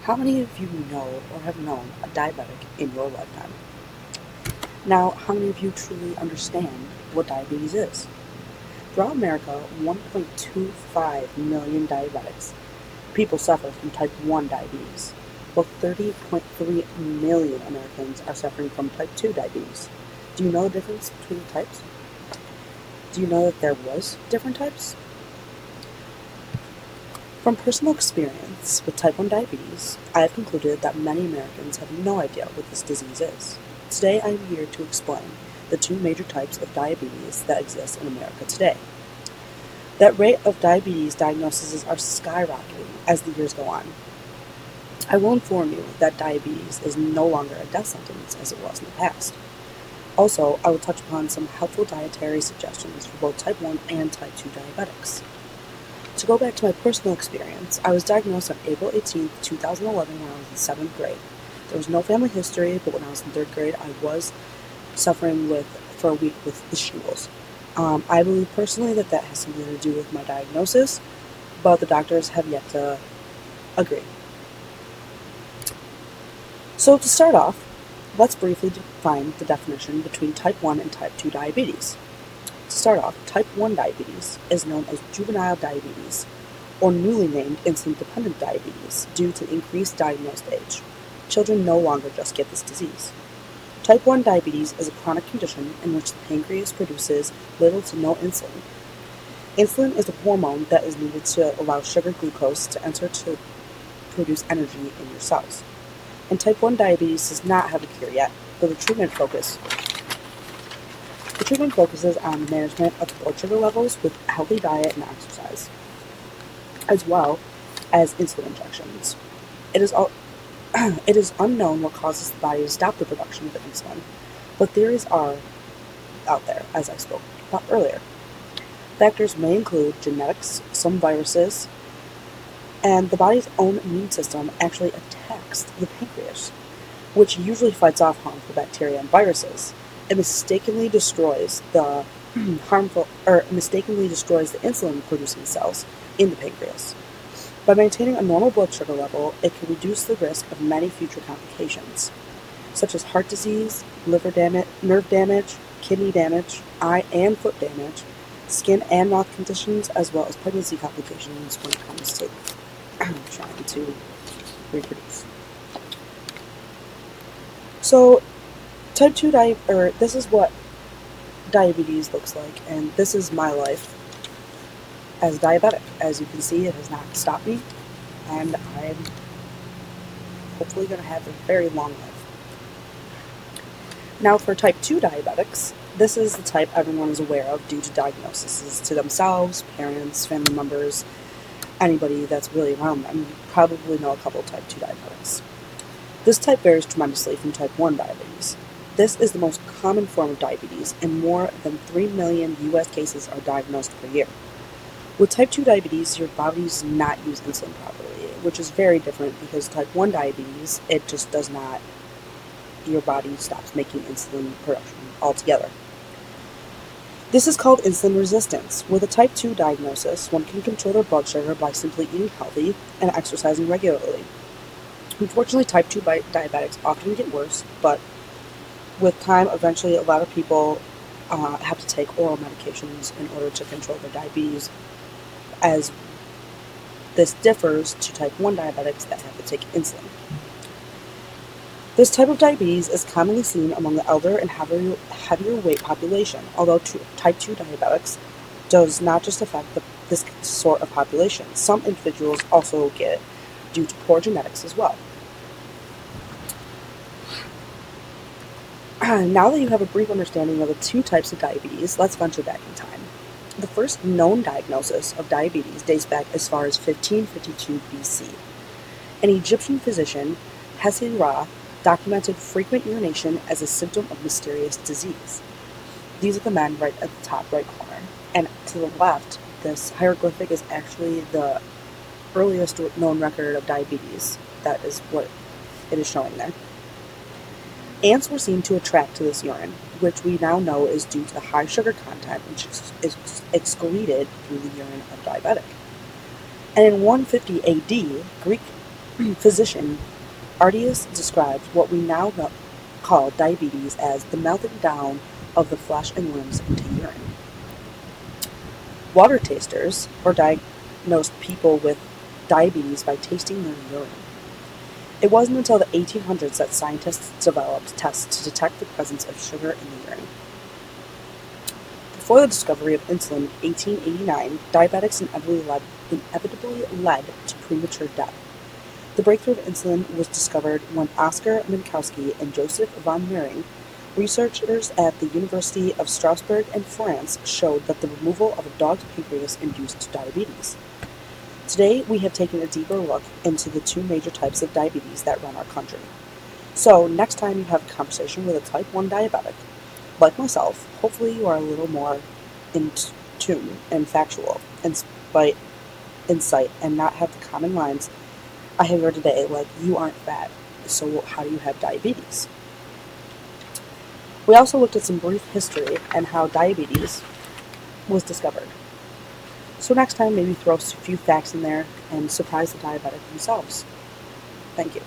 How many of you know or have known a diabetic in your lifetime? Now, how many of you truly understand what diabetes is? Throughout America, 1.25 million diabetics people suffer from type 1 diabetes, while 30.3 million Americans are suffering from type 2 diabetes. Do you know the difference between the types? Do you know that there was different types? From personal experience with type 1 diabetes, I have concluded that many Americans have no idea what this disease is. Today I am here to explain the two major types of diabetes that exist in America today. That rate of diabetes diagnoses are skyrocketing as the years go on. I will inform you that diabetes is no longer a death sentence as it was in the past. Also, I will touch upon some helpful dietary suggestions for both type 1 and type 2 diabetics. To go back to my personal experience, I was diagnosed on April 18, 2011 when I was in 7th grade. There was no family history, but when I was in 3rd grade, I was suffering for a week with the shingles. I believe personally that has something to do with my diagnosis, but the doctors have yet to agree. So to start off, let's briefly define the definition between type 1 and type 2 diabetes. To start off, type 1 diabetes is known as juvenile diabetes, or newly named insulin-dependent diabetes, due to increased diagnosed age. Children no longer just get this disease. Type 1 diabetes is a chronic condition in which the pancreas produces little to no insulin. Insulin is a hormone that is needed to allow sugar glucose to enter to produce energy in your cells. And type 1 diabetes does not have a cure yet, but the treatment focuses on the management of blood sugar levels with a healthy diet and exercise, as well as insulin injections. It is unknown what causes the body to stop the production of insulin, but theories are out there, as I spoke about earlier. Factors may include genetics, some viruses, and the body's own immune system actually attacks the pancreas, which usually fights off harmful bacteria and viruses. It mistakenly destroys the insulin-producing cells in the pancreas. By maintaining a normal blood sugar level, it can reduce the risk of many future complications, such as heart disease, liver damage, nerve damage, kidney damage, eye and foot damage, skin and mouth conditions, as well as pregnancy complications when it comes to trying to reproduce. So, type 2 this is what diabetes looks like, and this is my life as diabetic. As you can see, it has not stopped me, and I'm hopefully going to have a very long life. Now, for type 2 diabetics, this is the type everyone is aware of due to diagnoses to themselves, parents, family members, anybody that's really around them. You probably know a couple of type 2 diabetics. This type varies tremendously from type 1 diabetes. This is the most common form of diabetes, and more than 3 million U.S. cases are diagnosed per year. With type 2 diabetes, your body does not use insulin properly, which is very different because type 1 diabetes, it just does not, your body stops making insulin production altogether. This is called insulin resistance. With a type 2 diagnosis, one can control their blood sugar by simply eating healthy and exercising regularly. Unfortunately, type 2 diabetics often get worse, but with time, eventually a lot of people have to take oral medications in order to control their diabetes, as this differs to type 1 diabetics that have to take insulin. This type of diabetes is commonly seen among the elder and heavier weight population, although type 2 diabetics does not just affect this sort of population. Some individuals also get it due to poor genetics as well. Now that you have a brief understanding of the two types of diabetes, let's venture back in time. The first known diagnosis of diabetes dates back as far as 1552 BC. An Egyptian physician, Hassan Ra, documented frequent urination as a symptom of mysterious disease. These are the men right at the top right corner, and to the left, this hieroglyphic is actually the earliest known record of diabetes. That is what it is showing there. Ants were seen to attract to this urine, which we now know is due to the high sugar content which is excreted through the urine of diabetic. And in 150 AD, Greek physician Ardius described what we now call diabetes as the melting down of the flesh and limbs into urine. Water tasters, or diagnosed people with diabetes by tasting their urine. It wasn't until the 1800s that scientists developed tests to detect the presence of sugar in the urine. Before the discovery of insulin in 1889, diabetics inevitably led to premature death. The breakthrough of insulin was discovered when Oskar Minkowski and Joseph von Mering, researchers at the University of Strasbourg in France, showed that the removal of a dog's pancreas induced diabetes. Today, we have taken a deeper look into the two major types of diabetes that run our country. So, next time you have a conversation with a type 1 diabetic, like myself, hopefully you are a little more in tune and factual, and by insight, and not have the common lines I have heard today, like, you aren't fat, so how do you have diabetes? We also looked at some brief history and how diabetes was discovered. So next time, maybe throw a few facts in there and surprise the diabetic themselves. Thank you.